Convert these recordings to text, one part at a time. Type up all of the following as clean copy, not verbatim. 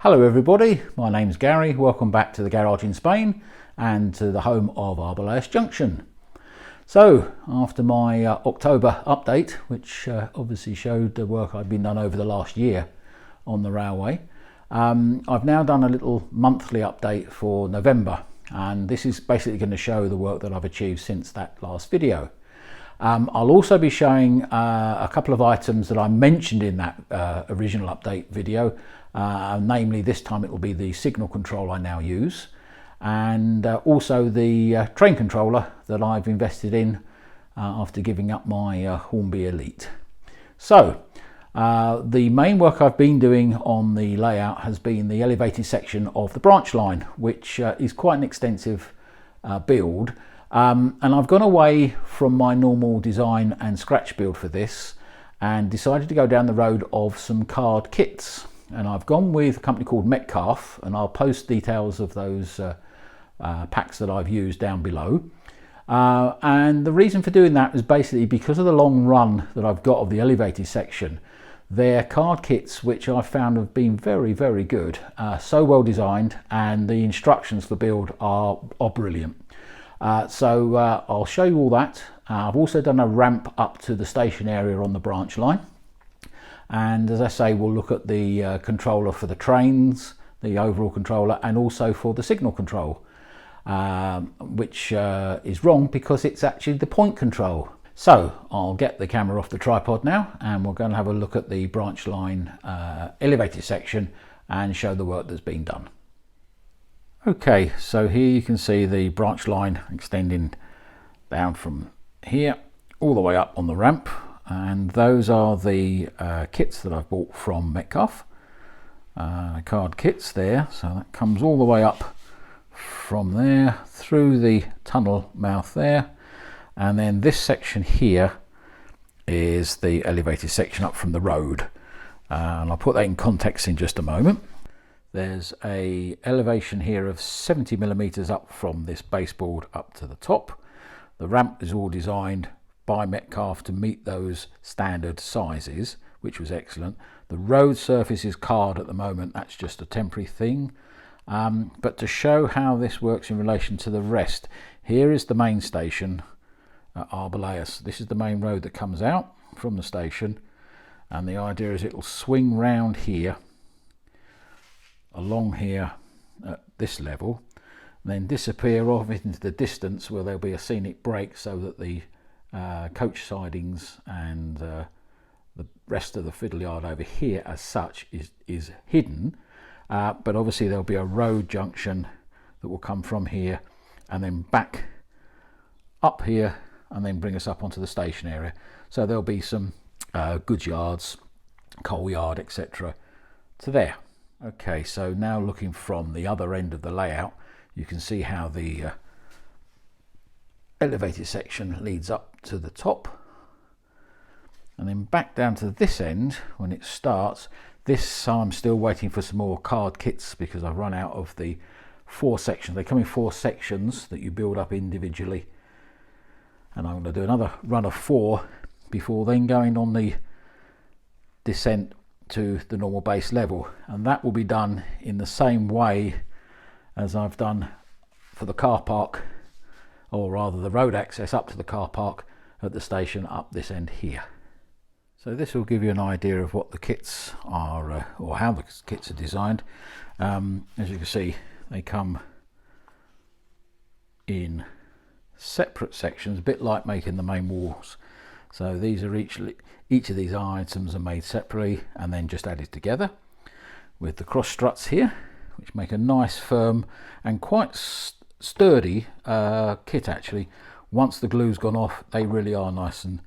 Hello everybody, my name's Gary. Welcome back to the garage in Spain and to the home of Arbeláez Junction. So after my October update, which obviously showed the work I've been done over the last year on the railway, I've now done a little monthly update for November, and this is basically going to show the work that I've achieved since that last video. I'll also be showing a couple of items that I mentioned in that original update video, namely this time it will be the signal control I now use, and also the train controller that I've invested in after giving up my Hornby Elite. So the main work I've been doing on the layout has been the elevated section of the branch line, which is quite an extensive build. And I've gone away from my normal design and scratch build for this and decided to go down the road of some card kits. And I've gone with a company called Metcalfe, and I'll post details of those packs that I've used down below. And the reason for doing that is basically because of the long run that I've got of the elevated section. They're card kits which I've found have been very, very good, so well designed, and the instructions for build are brilliant. So I'll show you all that. I've also done a ramp up to the station area on the branch line, and as I say, we'll look at the controller for the trains, the overall controller, and also for the signal control, which is wrong because it's actually the point control. So I'll get the camera off the tripod now, and we're going to have a look at the branch line elevated section and show the work that's been done. Okay, so here you can see the branch line extending down from here all the way up on the ramp, and those are the kits that I've bought from Metcalfe, card kits there. So that comes all the way up from there through the tunnel mouth there, and then this section here is the elevated section up from the road, and I'll put that in context in just a moment. There's a elevation here of 70 millimeters up from this baseboard up to the top. The ramp is all designed by Metcalfe to meet those standard sizes, which was excellent. The road surface is card at the moment, that's just a temporary thing. But to show how this works in relation to the rest, here is the main station at Arbeláez. This is the main road that comes out from the station, and the idea is it'll swing round here, along here at this level, and then disappear off into the distance where there'll be a scenic break, so that the coach sidings and the rest of the fiddle yard over here as such is hidden, but obviously there'll be a road junction that will come from here and then back up here and then bring us up onto the station area. So there'll be some goods yards, coal yard, etc. to there. Okay, so now looking from the other end of the layout, you can see how the elevated section leads up to the top, and then back down to this end when it starts. This I'm still waiting for some more card kits because I've run out of the 4 sections. They come in 4 sections that you build up individually, and I'm going to do another run of 4 before then going on the descent to the normal base level, and that will be done in the same way as I've done for the car park, or rather the road access up to the car park at the station up this end here. So this will give you an idea of what the kits are, or how the kits are designed. As you can see, they come in separate sections, a bit like making the main walls. So these are each of these items are made separately and then just added together with the cross struts here, which make a nice firm and quite sturdy kit actually. Once the glue's gone off, they really are nice and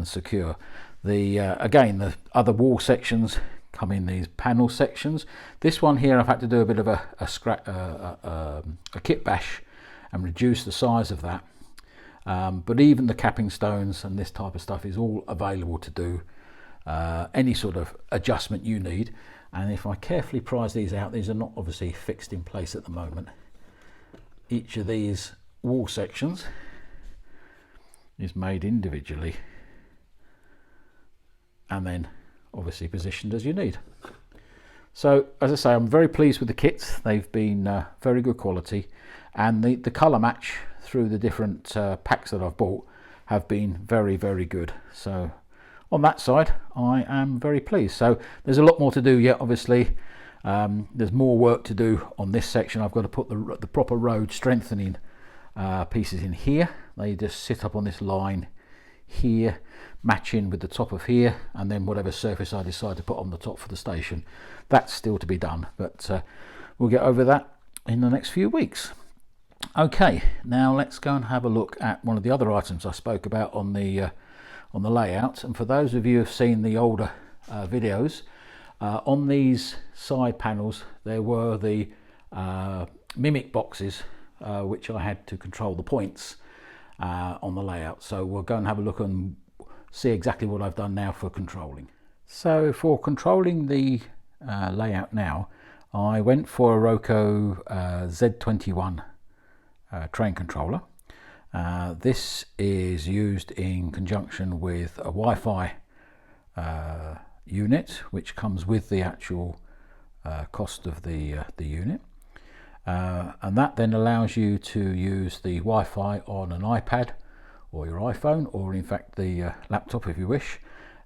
secure. Again, the other wall sections come in these panel sections. This one here I've had to do a bit of a kit bash and reduce the size of that. But even the capping stones and this type of stuff is all available to do any sort of adjustment you need. And if I carefully prise these out, these are not obviously fixed in place at the moment. Each of these wall sections is made individually and then obviously positioned as you need. So as I say, I'm very pleased with the kits. They've been very good quality, and the colour match through the different packs that I've bought have been very, very good. So on that side, I am very pleased. So there's a lot more to do yet, obviously. There's more work to do on this section. I've got to put the proper road strengthening pieces in here. They just sit up on this line here, matching with the top of here, and then whatever surface I decide to put on the top for the station. That's still to be done, but we'll get over that in the next few weeks. Okay, now let's go and have a look at one of the other items I spoke about on the layout. And for those of you who have seen the older videos, on these side panels there were the mimic boxes which I had to control the points on the layout. So we'll go and have a look and see exactly what I've done now for controlling. So for controlling the layout now, I went for a Roku Z21 train controller. This is used in conjunction with a Wi-Fi unit, which comes with the actual cost of the unit, and that then allows you to use the Wi-Fi on an iPad or your iPhone, or in fact the laptop if you wish,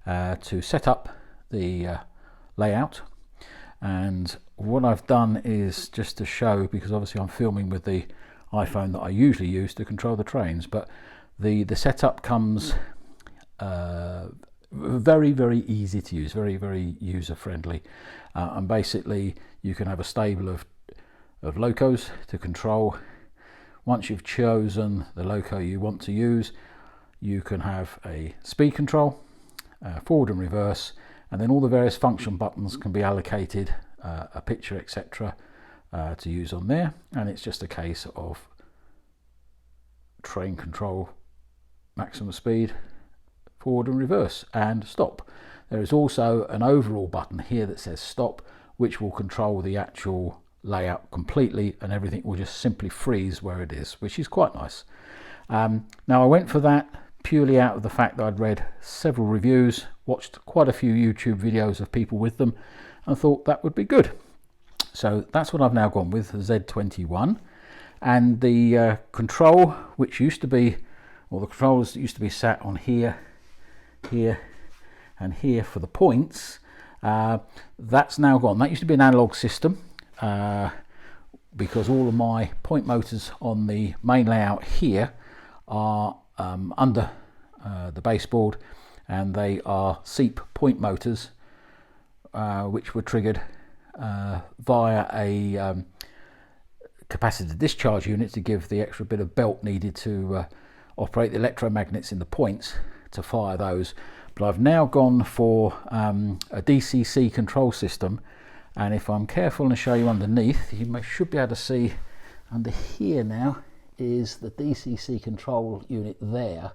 to set up the layout. And what I've done is just to show, because obviously I'm filming with the iPhone that I usually use to control the trains, but the setup comes very, very easy to use, very, very user friendly, and basically you can have a stable of locos to control. Once you've chosen the loco you want to use, you can have a speed control, forward and reverse, and then all the various function buttons can be allocated, a picture, etc., to use on there. And it's just a case of train control, maximum speed, forward and reverse, and stop. There is also an overall button here that says stop, which will control the actual layout completely, and everything will just simply freeze where it is, which is quite nice. Now I went for that purely out of the fact that I'd read several reviews, watched quite a few YouTube videos of people with them, and thought that would be good. So that's what I've now gone with, the Z21. And the control, which used to be, or the controls that used to be sat on here, here and here for the points, that's now gone. That used to be an analog system, because all of my point motors on the main layout here are under the baseboard, and they are Seep Point Motors, which were triggered via a capacitor discharge unit to give the extra bit of belt needed to operate the electromagnets in the points to fire those. But I've now gone for a DCC control system, and if I'm careful and show you underneath, you should be able to see under here now is the DCC control unit there,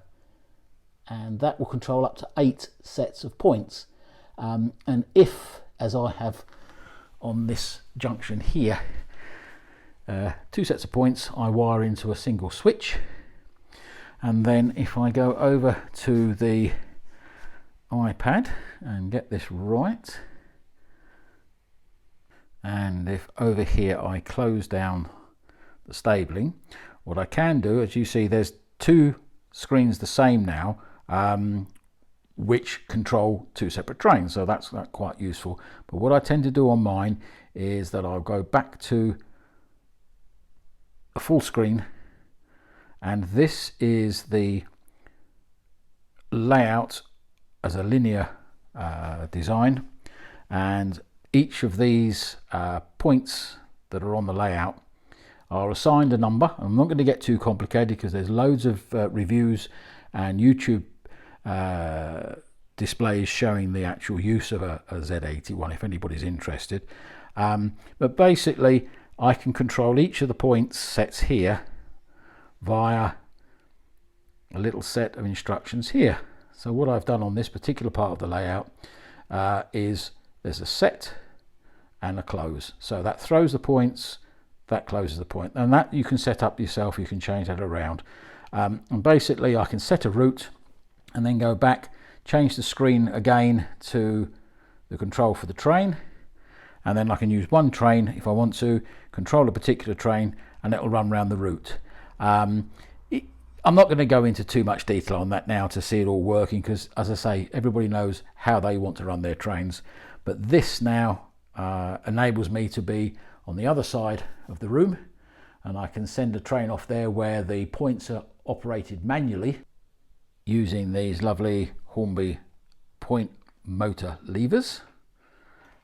and that will control up to 8 sets of points. And if, as I have on this junction here, 2 sets of points, I wire into a single switch. And then if I go over to the iPad and get this right, and if over here I close down the stabling, what I can do, as you see, there's 2 screens the same now, which control 2 separate trains, so that's quite useful. But what I tend to do on mine is that I'll go back to a full screen, and this is the layout as a linear design, and each of these points that are on the layout are assigned a number. I'm not going to get too complicated because there's loads of reviews and YouTube displays showing the actual use of a Z81 if anybody's interested. But basically I can control each of the points sets here via a little set of instructions here. So what I've done on this particular part of the layout is there's a set and a close. So that throws the points, that closes the point, and that you can set up yourself. You can change that around, and basically I can set a route and then go back, change the screen again to the control for the train, and then I can use one train if I want to, control a particular train, and it will run around the route. I'm not going to go into too much detail on that now to see it all working, because as I say, everybody knows how they want to run their trains, but this now enables me to be on the other side of the room, and I can send a train off there where the points are operated manually using these lovely Hornby point motor levers,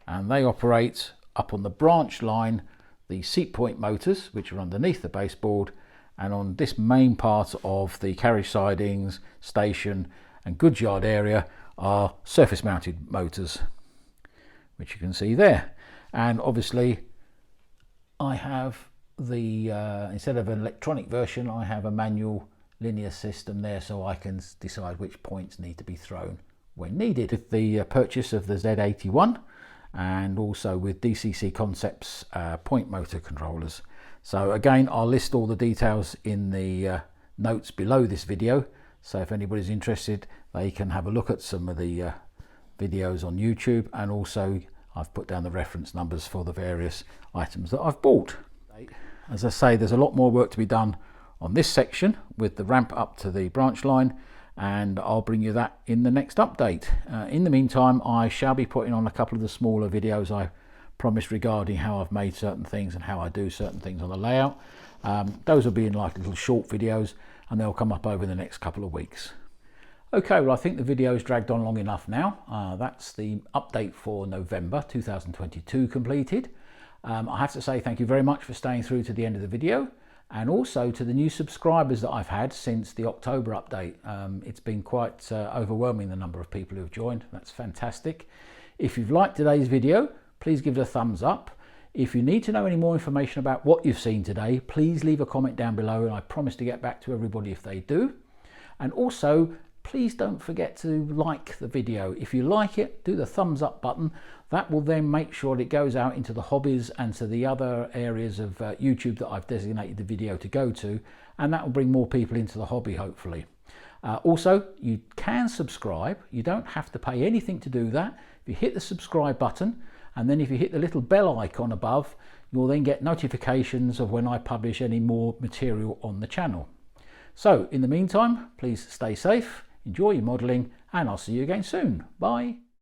and they operate up on the branch line the Seep Point motors, which are underneath the baseboard, and on this main part of the carriage sidings, station and goods yard area are surface mounted motors, which you can see there. And obviously I have the instead of an electronic version, I have a manual linear system there, so I can decide which points need to be thrown when needed. With the purchase of the Z81 and also with DCC Concepts point motor controllers. So again, I'll list all the details in the notes below this video, so if anybody's interested they can have a look at some of the videos on YouTube, and also I've put down the reference numbers for the various items that I've bought. As I say, there's a lot more work to be done on this section with the ramp up to the branch line, and I'll bring you that in the next update. In the meantime, I shall be putting on a couple of the smaller videos I promised regarding how I've made certain things and how I do certain things on the layout. Those will be in like little short videos, and they'll come up over the next couple of weeks. Okay, well I think the video's dragged on long enough now. That's the update for November 2022 completed. I have to say thank you very much for staying through to the end of the video, and also to the new subscribers that I've had since the October update. It's been quite overwhelming, the number of people who have joined. That's fantastic. If you've liked today's video, please give it a thumbs up. If you need to know any more information about what you've seen today, please leave a comment down below, and I promise to get back to everybody if they do. And also, please don't forget to like the video. If you like it, do the thumbs up button. That will then make sure that it goes out into the hobbies and to the other areas of YouTube that I've designated the video to go to, and that will bring more people into the hobby, hopefully. Also, you can subscribe. You don't have to pay anything to do that. If you hit the subscribe button, and then if you hit the little bell icon above, you'll then get notifications of when I publish any more material on the channel. So in the meantime, please stay safe, enjoy your modelling, and I'll see you again soon. Bye.